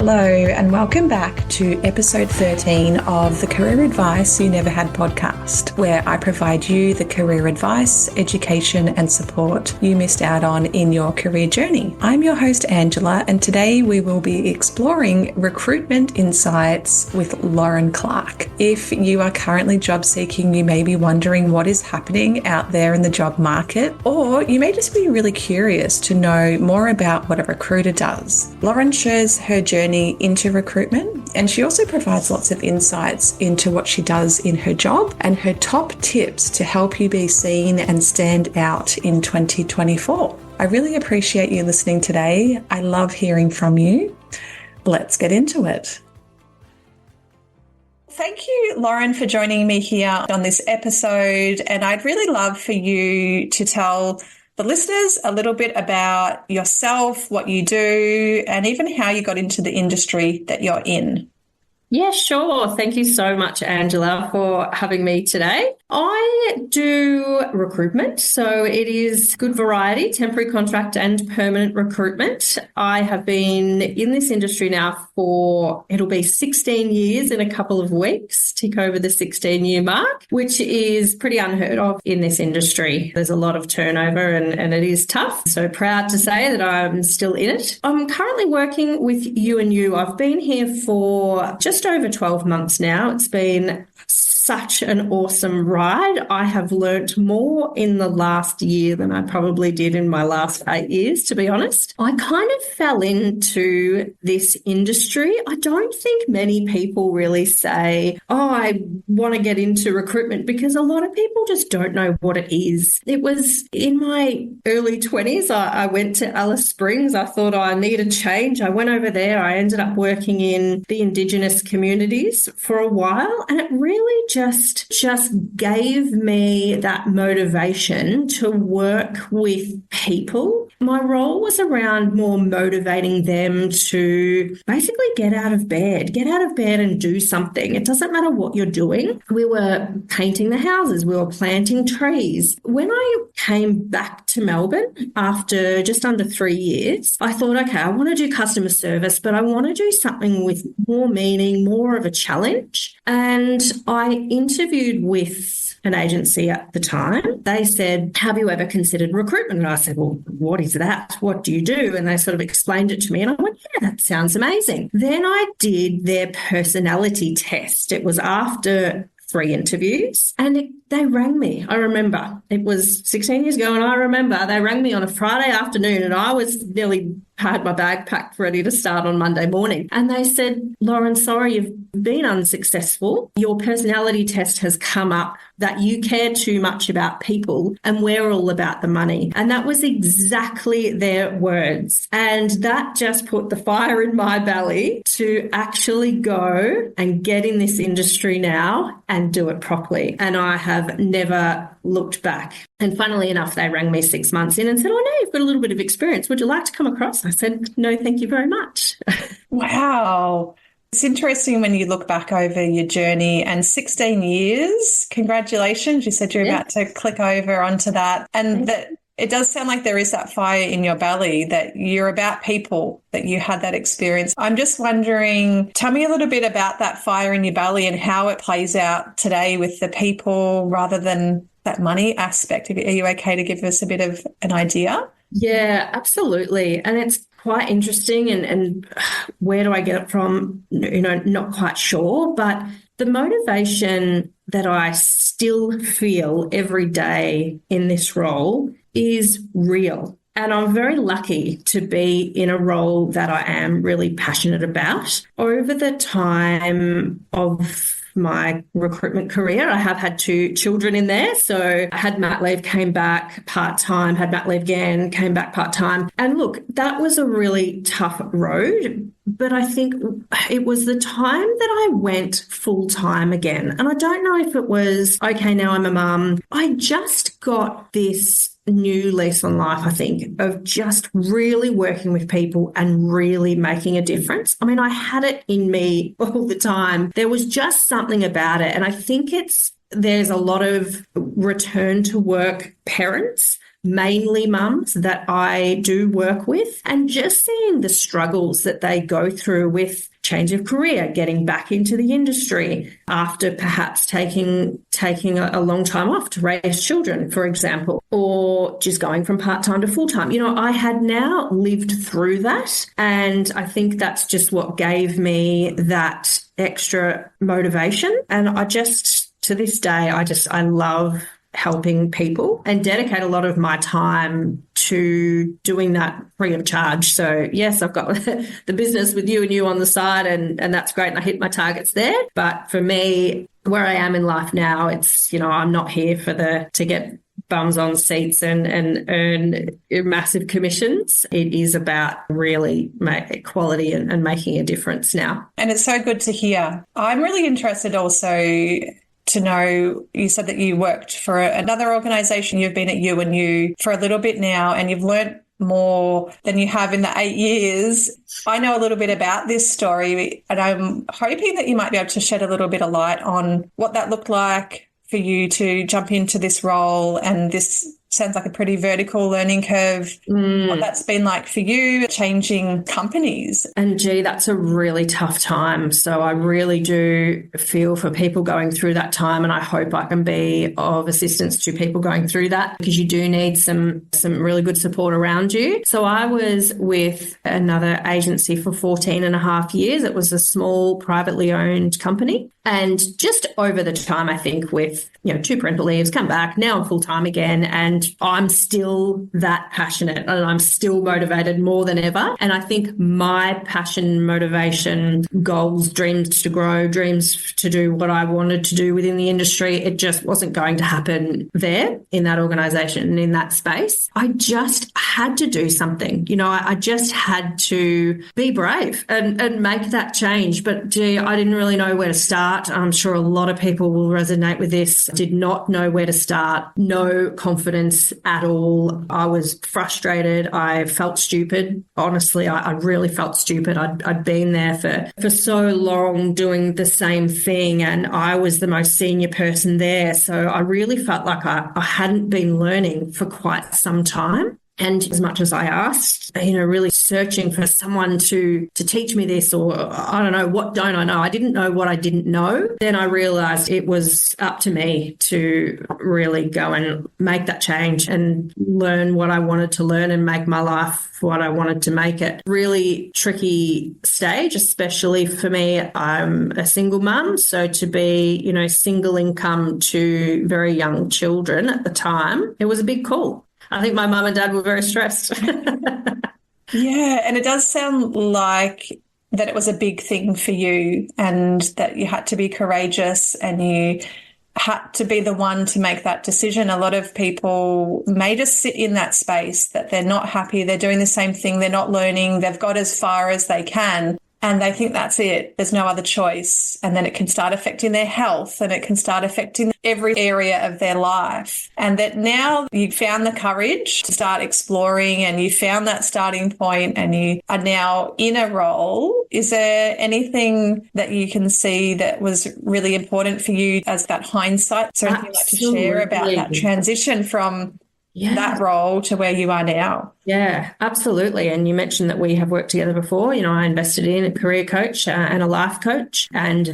Hello and welcome back to episode 13 of the Career Advice You Never Had podcast, where I provide you the career advice, education and support you missed out on in your career journey. I'm your host Angela, and today we will be exploring recruitment insights with Lauren Clark. If you are currently job seeking, you may be wondering what is happening out there in the job market, or you may just be really curious to know more about what a recruiter does. Lauren shares her journey into recruitment, and she also provides lots of insights into what she does in her job and her top tips to help you be seen and stand out in 2024. I really appreciate you listening today. I love hearing from you. Let's get into it. Thank you, Lauren, for joining me here on this episode. And I'd really love for you to tell the listeners a little bit about yourself, what you do, and even how you got into the industry that you're in. Yeah, sure. Thank you so much, Angela, for having me today. I do recruitment, so it is good variety, temporary contract and permanent recruitment. I have been in this industry now it'll be 16 years in a couple of weeks, tick over the 16-year mark, which is pretty unheard of in this industry. There's a lot of turnover and it is tough. So proud to say that I'm still in it. I'm currently working with you. I've been here for just over 12 months now. It's been such an awesome ride. I have learnt more in the last year than I probably did in my last 8 years, to be honest. I kind of fell into this industry. I don't think many people really say, I want to get into recruitment, because a lot of people just don't know what it is. It was in my early 20s. I went to Alice Springs. I thought I needed change. I went over there. I ended up working in the Indigenous communities for a while, and it really just gave me that motivation to work with people. My role was around more motivating them to basically get out of bed and do something. It doesn't matter what you're doing. We were painting the houses. We were planting trees. When I came back to Melbourne after just under 3 years, I thought, okay, I want to do customer service, but I want to do something with more meaning, more of a challenge. And I interviewed with an agency at the time. They said, have you ever considered recruitment? And I said, well, what is that? What do you do? And they sort of explained it to me, and I went, yeah, that sounds amazing. Then I did their personality test. It was after 3 interviews, and they rang me. I remember it was 16 years ago, and I remember they rang me on a Friday afternoon, and I was nearly had my bag packed ready to start on Monday morning. And they said, Lauren, sorry, you've been unsuccessful. Your personality test has come up that you care too much about people and we're all about the money. And that was exactly their words. And that just put the fire in my belly to actually go and get in this industry now and do it properly. And I have never looked back. And funnily enough, they rang me 6 months in and said, oh, no, you've got a little bit of experience. Would you like to come across? I said, no, thank you very much. Wow. It's interesting when you look back over your journey, and 16 years, congratulations. You said you're about to click over onto that. And that it does sound like there is that fire in your belly, that you're about people, that you had that experience. I'm just wondering, tell me a little bit about that fire in your belly and how it plays out today with the people rather than that money aspect. Are you okay to give us a bit of an idea? Yeah, absolutely. And it's quite interesting. And where do I get it from? Not quite sure. But the motivation that I still feel every day in this role is real. And I'm very lucky to be in a role that I am really passionate about. Over the time of my recruitment career, I have had 2 children in there. So I had mat leave, came back part-time, had mat leave again, came back part-time. And look, that was a really tough road. But I think it was the time that I went full-time again. And I don't know if it was, okay, now I'm a mum. I just got this new lease on life, I think, of just really working with people and really making a difference. I mean, I had it in me all the time. There was just something about it. And I think there's a lot of return to work parents mainly mums that I do work with, and just seeing the struggles that they go through with change of career, getting back into the industry after perhaps taking a long time off to raise children, for example, or just going from part-time to full-time. I had now lived through that, and I think that's just what gave me that extra motivation. And I just, to this day, I love helping people and dedicate a lot of my time to doing that free of charge. So yes, I've got the business with you on the side, and that's great, and I hit my targets there. But for me, where I am in life now, it's, I'm not here to get bums on seats and earn massive commissions. It is about really quality and making a difference now. And it's so good to hear. I'm really interested also to know, you said that you worked for another organisation. You've been at UNU for a little bit now, and you've learnt more than you have in the 8 years. I know a little bit about this story, and I'm hoping that you might be able to shed a little bit of light on what that looked like for you to jump into this role. And this sounds like a pretty vertical learning curve. What that's been like for you, changing companies. And gee, that's a really tough time. So I really do feel for people going through that time, and I hope I can be of assistance to people going through that, because you do need some really good support around you. So I was with another agency for 14 and a half years. It was a small privately owned company. And just over the time, I think, with 2 parental leaves, come back, now I'm full-time again, and I'm still that passionate, and I'm still motivated more than ever. And I think my passion, motivation, goals, dreams to grow, dreams to do what I wanted to do within the industry, it just wasn't going to happen there in that organisation and in that space. I just had to do something. I just had to be brave and make that change. But gee, I didn't really know where to start. I'm sure a lot of people will resonate with this. Did not know where to start. No confidence at all. I was frustrated. I felt stupid. Honestly, I really felt stupid. I'd been there for so long doing the same thing, and I was the most senior person there. So I really felt like I hadn't been learning for quite some time. And as much as I asked, really searching for someone to teach me this, or I don't know, what don't I know? I didn't know what I didn't know. Then I realised it was up to me to really go and make that change and learn what I wanted to learn and make my life what I wanted to make it. Really tricky stage, especially for me. I'm a single mum, so to be, single income to very young children at the time, it was a big call. I think my mum and dad were very stressed. Yeah, and it does sound like that it was a big thing for you, and that you had to be courageous and you had to be the one to make that decision. A lot of people may just sit in that space that they're not happy, they're doing the same thing, they're not learning, they've got as far as they can, and they think that's it, there's no other choice. And then it can start affecting their health, and it can start affecting every area of their life. And that now you found the courage to start exploring, and you found that starting point, and you are now in a role. Is there anything that you can see that was really important for you as that hindsight? Is there anything you'd like to share about that transition from that role to where you are now? Yeah, absolutely. And you mentioned that we have worked together before. I invested in a career coach and a life coach, and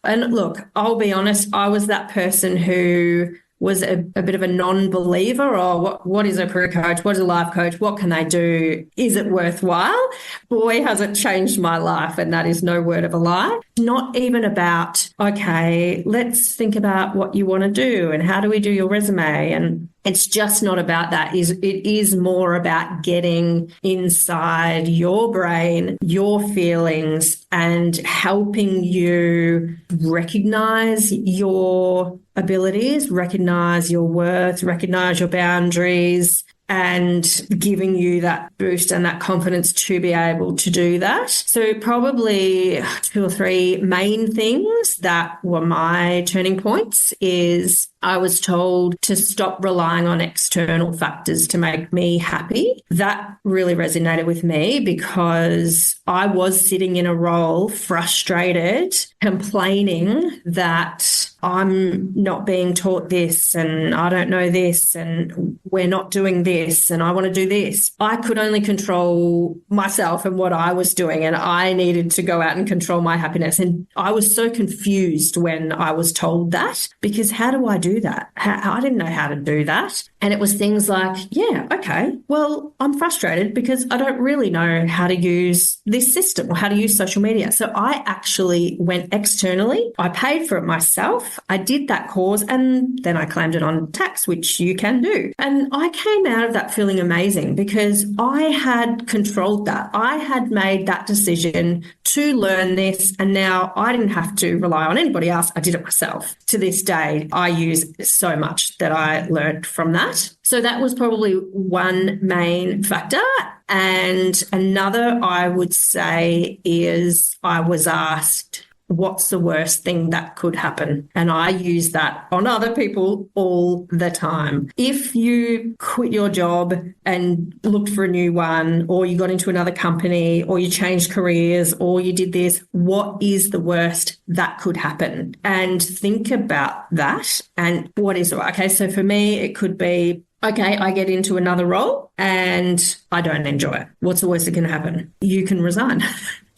look, I'll be honest, I was that person who was a bit of a non-believer, or what is a career coach? What is a life coach? What can they do? Is it worthwhile? Boy, has it changed my life, and that is no word of a lie. Not even about, okay, let's think about what you want to do and how do we do your resume, and it's just not about that. It is more about getting inside your brain, your feelings, and helping you recognize your abilities, recognize your worth, recognize your boundaries, and giving you that boost and that confidence to be able to do that. So probably 2 or 3 main things that were my turning points is I was told to stop relying on external factors to make me happy. That really resonated with me, because I was sitting in a role frustrated, complaining that I'm not being taught this and I don't know this and we're not doing this and I want to do this. I could only control myself and what I was doing, and I needed to go out and control my happiness. And I was so confused when I was told that, because how do I do that? I didn't know how to do that. And it was things like, yeah, okay, well, I'm frustrated because I don't really know how to use this system or how to use social media. So I actually went externally. I paid for it myself. I did that course and then I claimed it on tax, which you can do. And I came out of that feeling amazing because I had controlled that. I had made that decision to learn this, and now I didn't have to rely on anybody else. I did it myself. To this day, I use so much that I learned from that. So that was probably one main factor. And another, I would say, is I was asked, what's the worst thing that could happen? And I use that on other people all the time. If you quit your job and looked for a new one, or you got into another company, or you changed careers, or you did this, what is the worst that could happen? And think about that. And what is, okay, so for me, it could be, okay, I get into another role and I don't enjoy it. What's the worst that can happen? You can resign.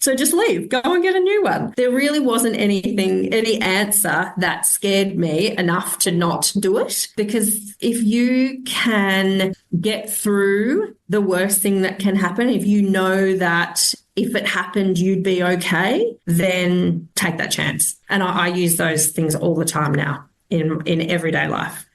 So just leave, go and get a new one. There really wasn't any answer that scared me enough to not do it. Because if you can get through the worst thing that can happen, if you know that if it happened, you'd be okay, then take that chance. And I use those things all the time now in everyday life.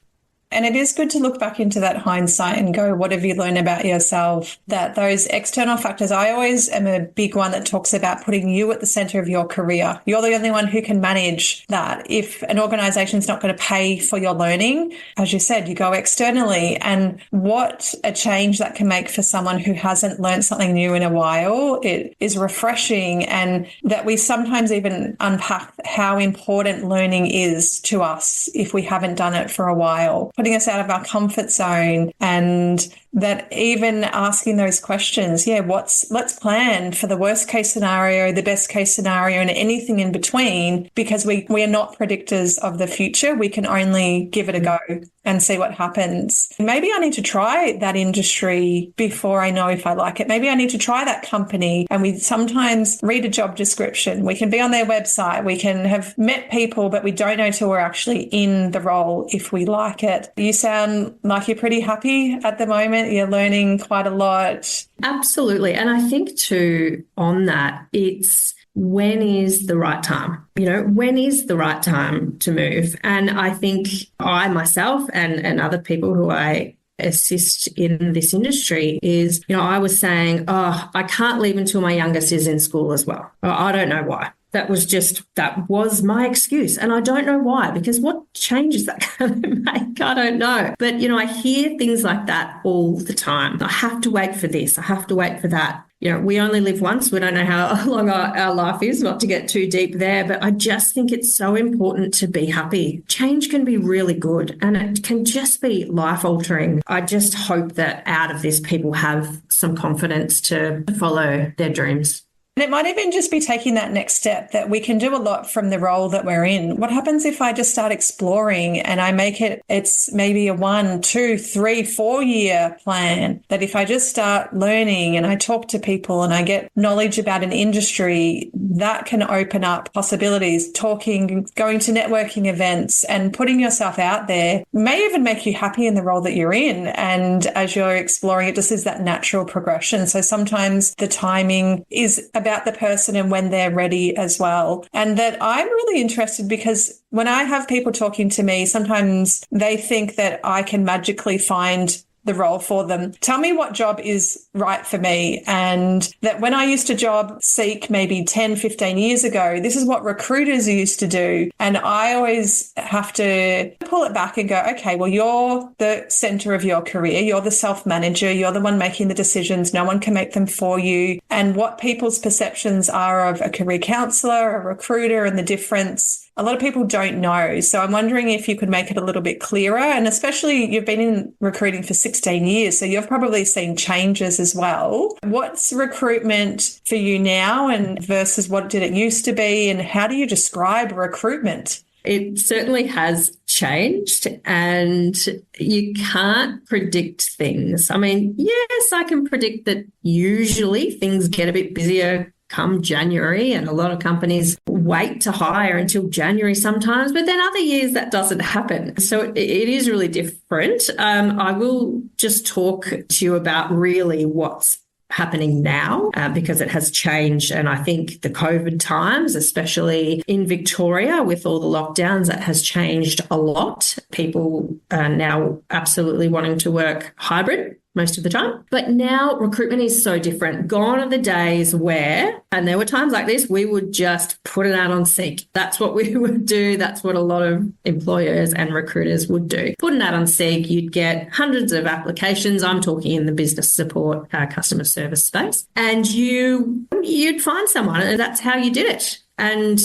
And it is good to look back into that hindsight and go, what have you learned about yourself? That those external factors, I always am a big one that talks about putting you at the center of your career. You're the only one who can manage that. If an organization's not going to pay for your learning, as you said, you go externally. And what a change that can make for someone who hasn't learned something new in a while. It is refreshing, and that we sometimes even unpack how important learning is to us if we haven't done it for a while. Putting us out of our comfort zone, and that even asking those questions, let's plan for the worst case scenario, the best case scenario, and anything in between, because we are not predictors of the future. We can only give it a go and see what happens. Maybe I need to try that industry before I know if I like it. Maybe I need to try that company. And we sometimes read a job description. We can be on their website. We can have met people, but we don't know till we're actually in the role if we like it. You sound like you're pretty happy at the moment. You're learning quite a lot. Absolutely. And I think too, on that, it's when is the right time? When is the right time to move? And I think I myself and other people who I assist in this industry is, I was saying, I can't leave until my youngest is in school as well. I don't know why. That was my excuse. And I don't know why, because what change is that going to make? I don't know. But, I hear things like that all the time. I have to wait for this. I have to wait for that. We only live once. We don't know how long our life is, not to get too deep there. But I just think it's so important to be happy. Change can be really good, and it can just be life altering. I just hope that out of this, people have some confidence to follow their dreams. And it might even just be taking that next step, that we can do a lot from the role that we're in. What happens if I just start exploring and I make it's maybe a 1, 2, 3, 4 year plan, that if I just start learning and I talk to people and I get knowledge about an industry, that can open up possibilities. Talking, going to networking events and putting yourself out there may even make you happy in the role that you're in. And as you're exploring, it just is that natural progression. So sometimes the timing is about the person and when they're ready as well. And that I'm really interested, because when I have people talking to me, sometimes they think that I can magically find the role for them. Tell me what job is right for me. And that when I used to job seek maybe 10, 15 years ago, this is what recruiters used to do. And I always have to pull it back and go, okay, well, you're the center of your career. You're the self-manager. You're the one making the decisions. No one can make them for you. And what people's perceptions are of a career counselor, a recruiter, and the difference, a lot of people don't know. So I'm wondering if you could make it a little bit clearer. And especially, you've been in recruiting for 16 years, so you've probably seen changes as well. What's recruitment for you now and versus what did it used to be? And how do you describe recruitment? It certainly has changed, and you can't predict things. I mean, yes, I can predict that usually things get a bit busier come January, and a lot of companies wait to hire until January sometimes, but then other years that doesn't happen. So it is really different. I will just talk to you about really what's happening now because it has changed. And I think the COVID times, especially in Victoria with all the lockdowns, that has changed a lot. People are now absolutely wanting to work hybrid most of the time. But now recruitment is so different. Gone are the days where, and there were times like this, we would just put it out on Seek. That's what we would do. That's what a lot of employers and recruiters would do. Put it out on Seek, you'd get hundreds of applications. I'm talking in the business support, customer service space. And you'd find someone, and that's how you did it. And,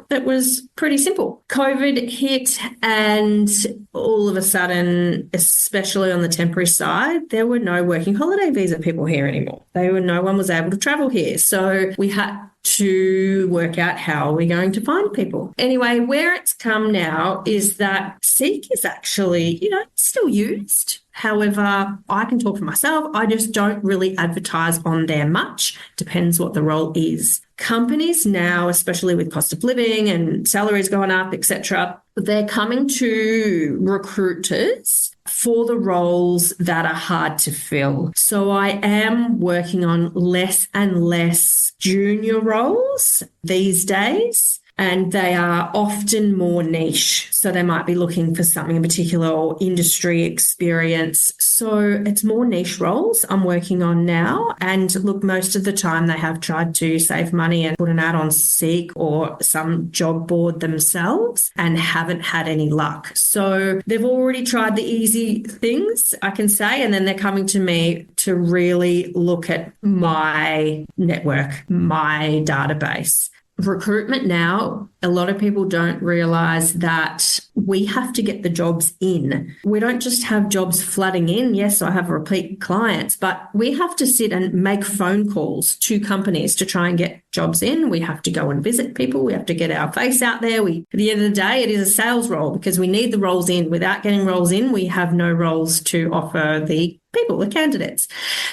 it was pretty simple. COVID hit, and all of a sudden, especially on the temporary side, there were no working holiday visa people here anymore. No one was able to travel here. So we had to work out how are we going to find people. Anyway, where it's come now is that Seek is actually, still used. However, I can talk for myself. I just don't really advertise on there much. Depends what the role is. Companies now, especially with cost of living and salaries going up, etc., they're coming to recruiters for the roles that are hard to fill. So I am working on less and less junior roles these days. And they are often more niche. So they might be looking for something in particular or industry experience. So it's more niche roles I'm working on now. And look, most of the time they have tried to save money and put an ad on Seek or some job board themselves and haven't had any luck. So they've already tried the easy things, I can say, and then they're coming to me to really look at my network, my database. Recruitment now, a lot of people don't realise that we have to get the jobs in. We don't just have jobs flooding in. Yes, I have repeat clients, but we have to sit and make phone calls to companies to try and get jobs in. We have to go and visit people. We have to get our face out there. At the end of the day, it is a sales role because we need the roles in. Without getting roles in, we have no roles to offer the people, the candidates.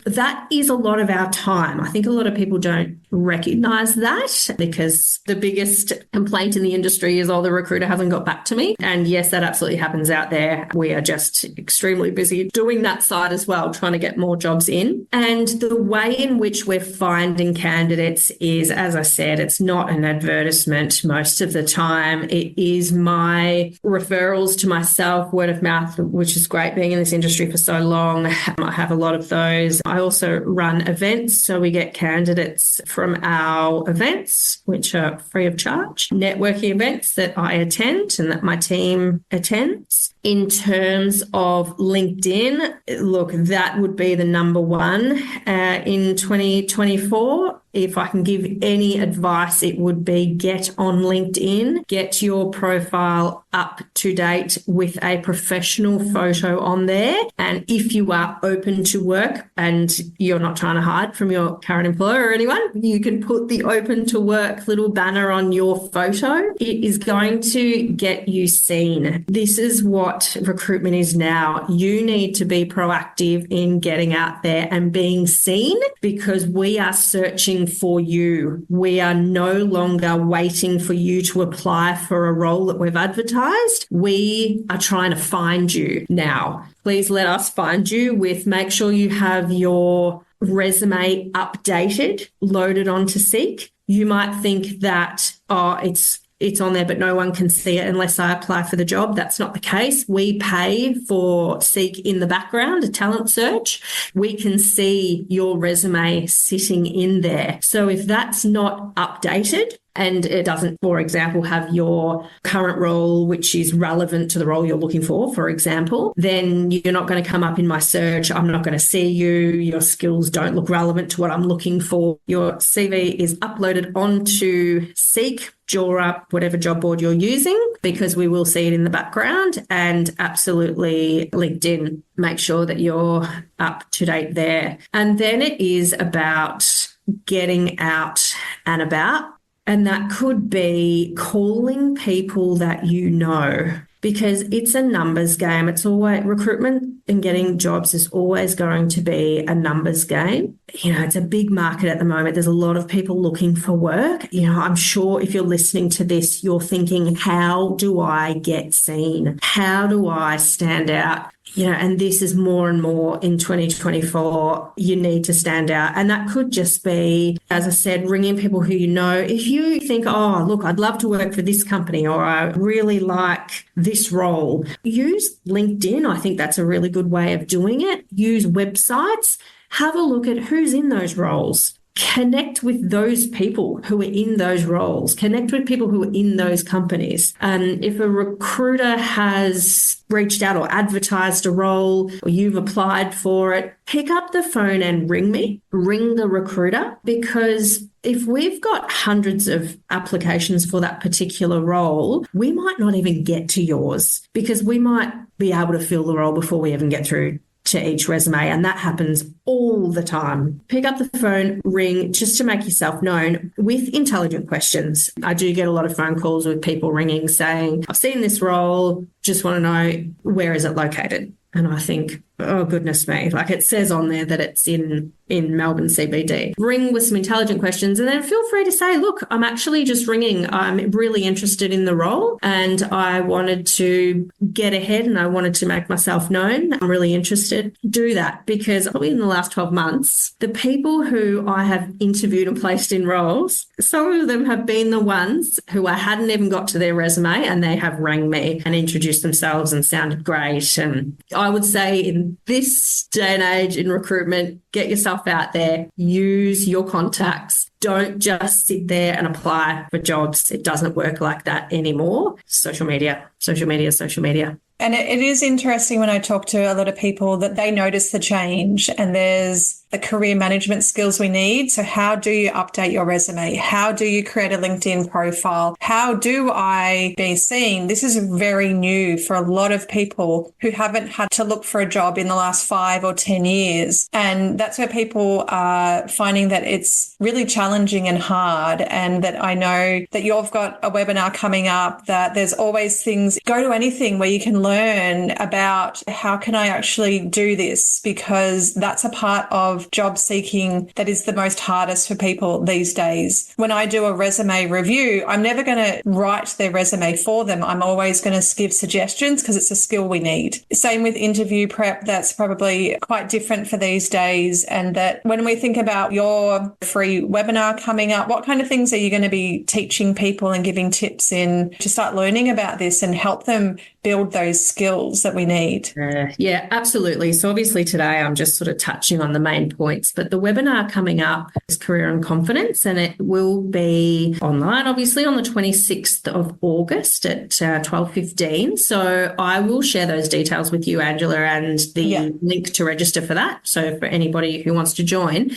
That is a lot of our time. I think a lot of people don't recognise that because the biggest complaint in the industry is, the recruiter hasn't got back to me. And yes, that absolutely happens out there. We are just extremely busy doing that side as well, trying to get more jobs in. And the way in which we're finding candidates is, as I said, it's not an advertisement most of the time. It is my referrals to myself, word of mouth, which is great being in this industry for so long. I have a lot of those. I also run events, so we get candidates from our events, which are free of charge, networking events that I attend and that my team attends. In terms of LinkedIn, look, that would be the number one in 2024. If I can give any advice, it would be get on LinkedIn, get your profile up to date with a professional photo on there. And if you are open to work and you're not trying to hide from your current employer or anyone, you can put the open to work little banner on your photo. It is going to get you seen. This is what recruitment is now. You need to be proactive in getting out there and being seen because we are searching for you. We are no longer waiting for you to apply for a role that we've advertised. We are trying to find you now. Please let us find you make sure you have your resume updated, loaded onto Seek. You might think that, it's on there, but no one can see it unless I apply for the job. That's not the case. We pay for Seek in the background, a talent search. We can see your resume sitting in there. So if that's not updated, and it doesn't, for example, have your current role, which is relevant to the role you're looking for example, then you're not going to come up in my search. I'm not going to see you. Your skills don't look relevant to what I'm looking for. Your CV is uploaded onto Seek, Jora, whatever job board you're using, because we will see it in the background, and absolutely LinkedIn. Make sure that you're up to date there. And then it is about getting out and about And that could be calling people that you know, because it's a numbers game. It's always recruitment and getting jobs is always going to be a numbers game. It's a big market at the moment. There's a lot of people looking for work. I'm sure if you're listening to this, you're thinking, how do I get seen? How do I stand out? And this is more and more in 2024, you need to stand out. And that could just be, as I said, ringing people who you know. If you think, oh, look, I'd love to work for this company, or I really like this role, use LinkedIn. I think that's a really good way of doing it. Use websites. Have a look at who's in those roles. Connect with those people who are in those roles. Connect with people who are in those companies. If a recruiter has reached out or advertised a role, or you've applied for it, pick up the phone and ring me. Ring the recruiter, because if we've got hundreds of applications for that particular role, we might not even get to yours, because we might be able to fill the role before we even get through to each resume, and that happens all the time. Pick up the phone, ring, just to make yourself known with intelligent questions. I do get a lot of phone calls with people ringing saying, I've seen this role, just want to know, where is it located? And I think, oh, goodness me, like it says on there that it's in Melbourne CBD. Ring with some intelligent questions, and then feel free to say, look, I'm actually just ringing. I'm really interested in the role and I wanted to get ahead and I wanted to make myself known. I'm really interested. Do that, because probably in the last 12 months, the people who I have interviewed and placed in roles, some of them have been the ones who I hadn't even got to their resume, and they have rang me and introduced themselves and sounded great. And I would say in this day and age in recruitment, get yourself out there, use your contacts. Don't just sit there and apply for jobs. It doesn't work like that anymore. Social media, social media, social media. And it is interesting when I talk to a lot of people that they notice the change, and there's the career management skills we need. So how do you update your resume? How do you create a LinkedIn profile? How do I be seen? This is very new for a lot of people who haven't had to look for a job in the last 5 or 10 years. And that's where people are finding that it's really challenging and hard. And that I know that you've got a webinar coming up, that there's always things, go to anything where you can learn about how can I actually do this, because that's a part of job seeking that is the most hardest for people these days. When I do a resume review, I'm never going to write their resume for them. I'm always going to give suggestions, because it's a skill we need. Same with interview prep. That's probably quite different for these days. And that when we think about your free webinar coming up, what kind of things are you going to be teaching people and giving tips in to start learning about this and help them build those skills that we need? Yeah, absolutely. So obviously today I'm just sort of touching on the main points, but the webinar coming up is Career and Confidence, and it will be online, obviously, on the 26th of August at 12:15. So I will share those details with you, Angela, and the link to register for that. So for anybody who wants to join,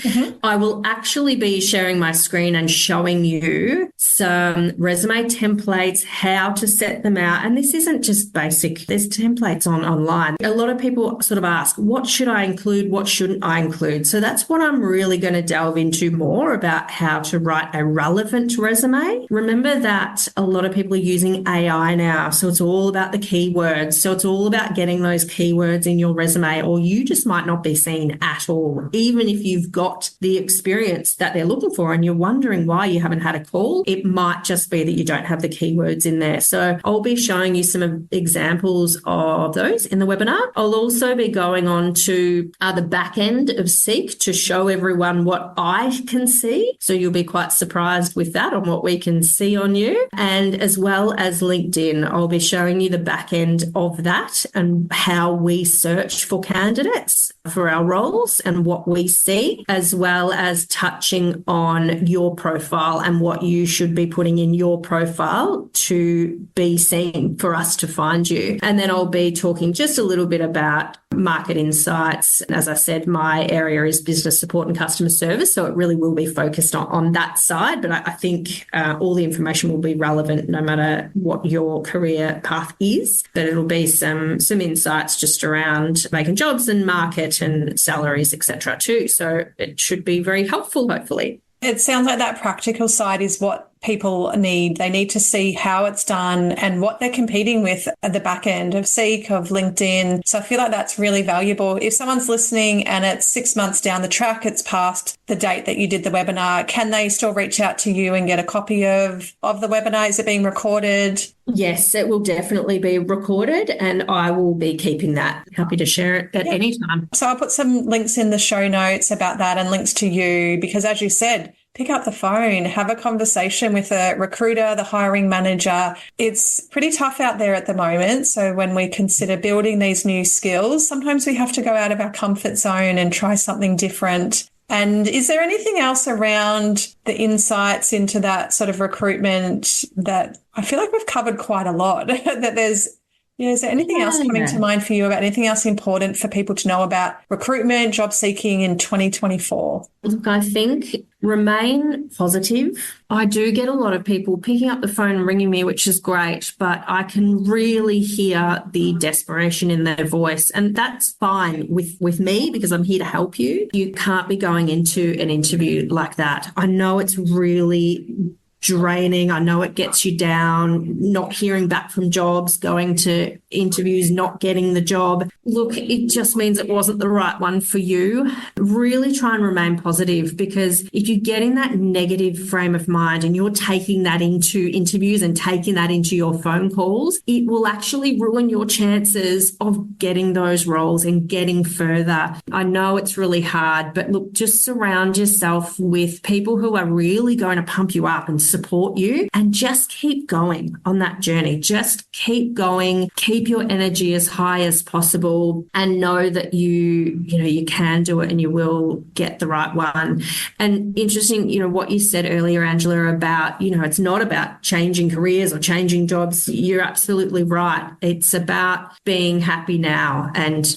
I will actually be sharing my screen and showing you some resume templates, how to set them out. And this isn't just basic. There's templates online. A lot of people sort of ask, what should I include? What shouldn't I include? So that's what I'm really going to delve into more, about how to write a relevant resume. Remember that a lot of people are using AI now. So it's all about the keywords. So it's all about getting those keywords in your resume, or you just might not be seen at all. Even if you've got the experience that they're looking for and you're wondering why you haven't had a call, it might just be that you don't have the keywords in there. So I'll be showing you some examples of those in the webinar. I'll also be going on to the back end of Seek to show everyone what I can see. So you'll be quite surprised with that, on what we can see on you. And as well as LinkedIn, I'll be showing you the back end of that and how we search for candidates for our roles and what we see, as well as touching on your profile and what you should be putting in your profile to be seen for us to find you. And then I'll be talking just a little bit about market insights. As I said, my area is business support and customer service, so it really will be focused on that side. But I think all the information will be relevant no matter what your career path is. But it'll be some insights just around making jobs and market and salaries, etc. too. So it should be very helpful, hopefully. It sounds like that practical side is what people need. They need to see how it's done and what they're competing with at the back end of Seek, of LinkedIn. So I feel like that's really valuable. If someone's listening and it's 6 months down the track, it's past the date that you did the webinar, can they still reach out to you and get a copy of the webinar? Is it being recorded? Yes, it will definitely be recorded, and I will be keeping that. Happy to share it at any time. So I'll put some links in the show notes about that and links to you, because as you said, pick up the phone, have a conversation with a recruiter, the hiring manager. It's pretty tough out there at the moment. So when we consider building these new skills, sometimes we have to go out of our comfort zone and try something different. And is there anything else around the insights into that sort of recruitment that I feel like we've covered quite a lot? That is there anything else coming to mind for you about anything else important for people to know about recruitment, job seeking in 2024? Look, I think remain positive. I do get a lot of people picking up the phone and ringing me, which is great, but I can really hear the desperation in their voice. And that's fine with me, because I'm here to help you. You can't be going into an interview like that. I know it's really draining. I know it gets you down, not hearing back from jobs, going to interviews, not getting the job. Look, it just means it wasn't the right one for you. Really try and remain positive, because if you get in that negative frame of mind and you're taking that into interviews and taking that into your phone calls, it will actually ruin your chances of getting those roles and getting further. I know it's really hard, but look, just surround yourself with people who are really going to pump you up and support you, and just keep going on that journey. Just keep going, keep your energy as high as possible, and know that you can do it and you will get the right one. And interesting, what you said earlier, Angela, about, it's not about changing careers or changing jobs. You're absolutely right. It's about being happy now and,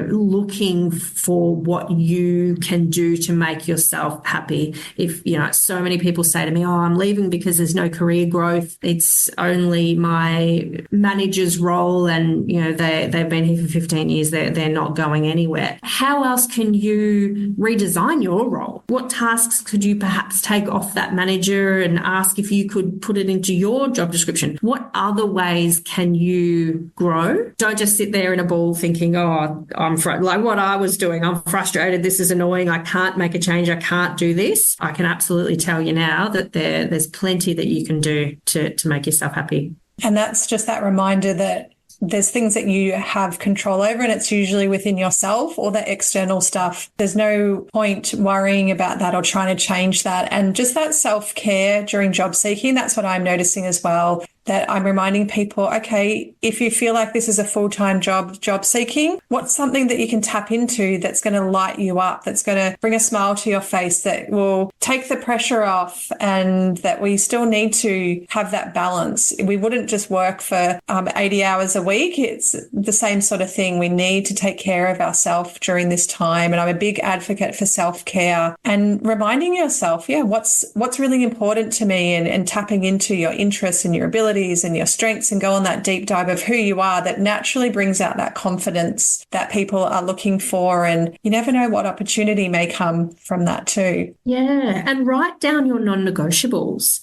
looking for what you can do to make yourself happy. If, so many people say to me, oh, I'm leaving because there's no career growth. It's only my manager's role, and they've been here for 15 years. They're not going anywhere. How else can you redesign your role? What tasks could you perhaps take off that manager and ask if you could put it into your job description? What other ways can you grow? Don't just sit there in a ball thinking, oh, like what I was doing. I'm frustrated. This is annoying. I can't make a change. I can't do this. I can absolutely tell you now that there's plenty that you can do to make yourself happy. And that's just that reminder that there's things that you have control over, and it's usually within yourself or the external stuff. There's no point worrying about that or trying to change that. And just that self-care during job seeking, that's what I'm noticing as well. That I'm reminding people, okay, if you feel like this is a full-time job seeking, what's something that you can tap into that's going to light you up, that's going to bring a smile to your face, that will take the pressure off, and that we still need to have that balance. We wouldn't just work for 80 hours a week. It's the same sort of thing. We need to take care of ourselves during this time. And I'm a big advocate for self-care and reminding yourself, what's really important to me, and tapping into your interests and your abilities and your strengths, and go on that deep dive of who you are. That naturally brings out that confidence that people are looking for, and you never know what opportunity may come from that too. Yeah, and write down your non-negotiables.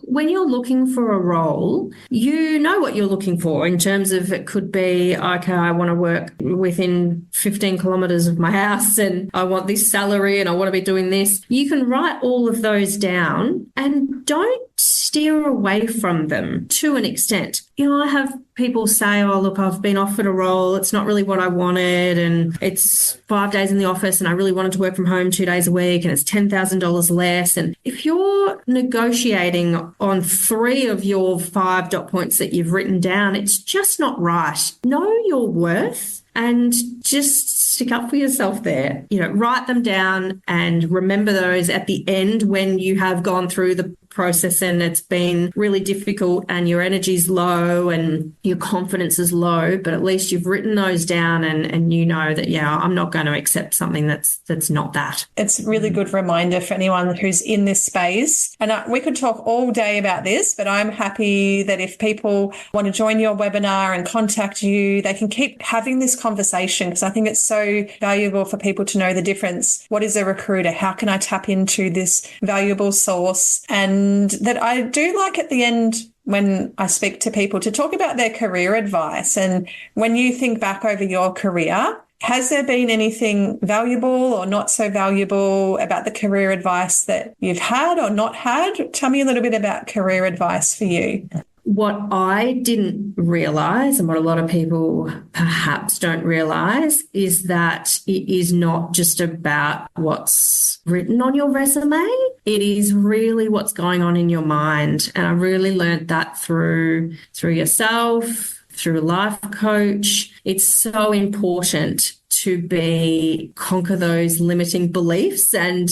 When you're looking for a role, you know what you're looking for in terms of, it could be, okay, I want to work within 15 kilometres of my house, and I want this salary, and I want to be doing this. You can write all of those down, and don't steer away from them to an extent. I have people say, oh, look, I've been offered a role. It's not really what I wanted, and it's 5 days in the office, and I really wanted to work from home 2 days a week, and it's $10,000 less. And if you're negotiating on 3 of your 5 dot points that you've written down, it's just not right. Know your worth and just stick up for yourself there. Write them down and remember those at the end when you have gone through the process and it's been really difficult and your energy's low and your confidence is low, but at least you've written those down and you know that, I'm not going to accept something that's not that. It's a really good reminder for anyone who's in this space. And we could talk all day about this, but I'm happy that if people want to join your webinar and contact you, they can keep having this conversation, because I think it's so valuable for people to know the difference. What is a recruiter? How can I tap into this valuable source? And and that I do like at the end when I speak to people to talk about their career advice. And when you think back over your career, has there been anything valuable or not so valuable about the career advice that you've had or not had? Tell me a little bit about career advice for you. What I didn't realize, and what a lot of people perhaps don't realize, is that it is not just about what's written on your resume. It is really what's going on in your mind. And I really learned that through yourself, through a life coach. It's so important to conquer those limiting beliefs and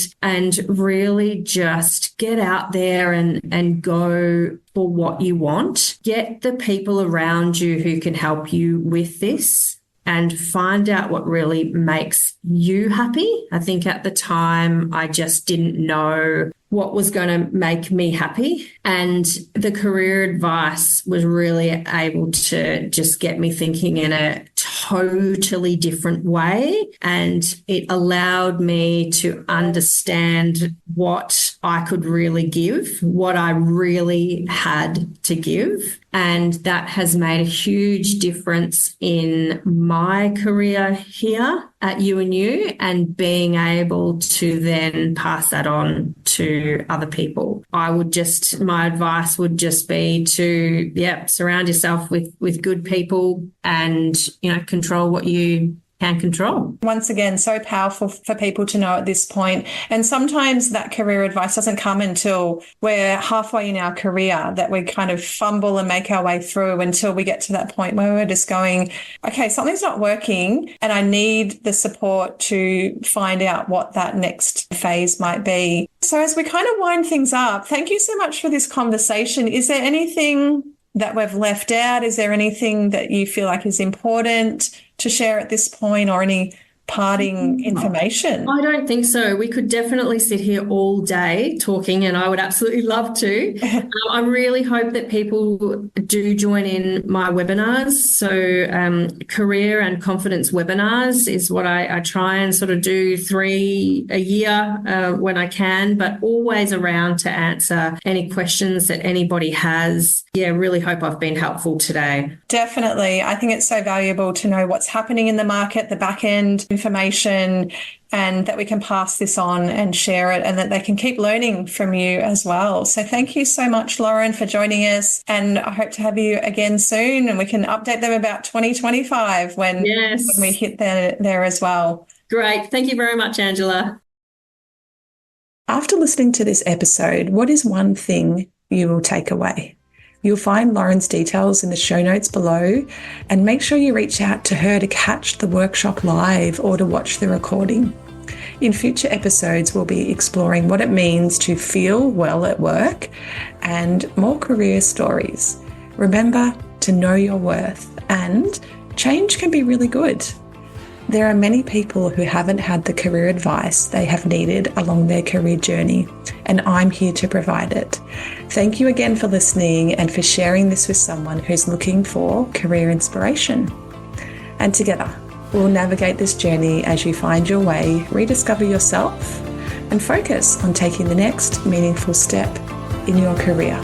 really just get out there and go for what you want. Get the people around you who can help you with this and find out what really makes you happy. I think at the time I just didn't know what was going to make me happy. And the career advice was really able to just get me thinking in a totally different way. And it allowed me to understand what I could really give, what I really had to give. And that has made a huge difference in my career here at UNU and being able to then pass that on to other people. My advice would just be to, surround yourself with good people and, control what you can control. Once again, so powerful for people to know at this point. And sometimes that career advice doesn't come until we're halfway in our career, that we kind of fumble and make our way through until we get to that point where we're just going, okay, something's not working and I need the support to find out what that next phase might be. So as we kind of wind things up, thank you so much for this conversation. Is there anything that we've left out? Is there anything that you feel like is important to share at this point, or any parting information? I don't think so. We could definitely sit here all day talking, and I would absolutely love to. I really hope that people do join in my webinars. So career and confidence webinars is what I try and sort of do 3 a year when I can, but always around to answer any questions that anybody has. Yeah, really hope I've been helpful today. Definitely. I think it's so valuable to know what's happening in the market, the back end information, and that we can pass this on and share it, and that they can keep learning from you as well. So thank you so much, Lauren, for joining us. And I hope to have you again soon, and we can update them about 2025 when we hit there as well. Great. Thank you very much, Angela. After listening to this episode, what is one thing you will take away? You'll find Lauren's details in the show notes below, and make sure you reach out to her to catch the workshop live or to watch the recording. In future episodes, we'll be exploring what it means to feel well at work and more career stories. Remember to know your worth, and change can be really good. There are many people who haven't had the career advice they have needed along their career journey, and I'm here to provide it. Thank you again for listening and for sharing this with someone who's looking for career inspiration. And together, we'll navigate this journey as you find your way, rediscover yourself, and focus on taking the next meaningful step in your career.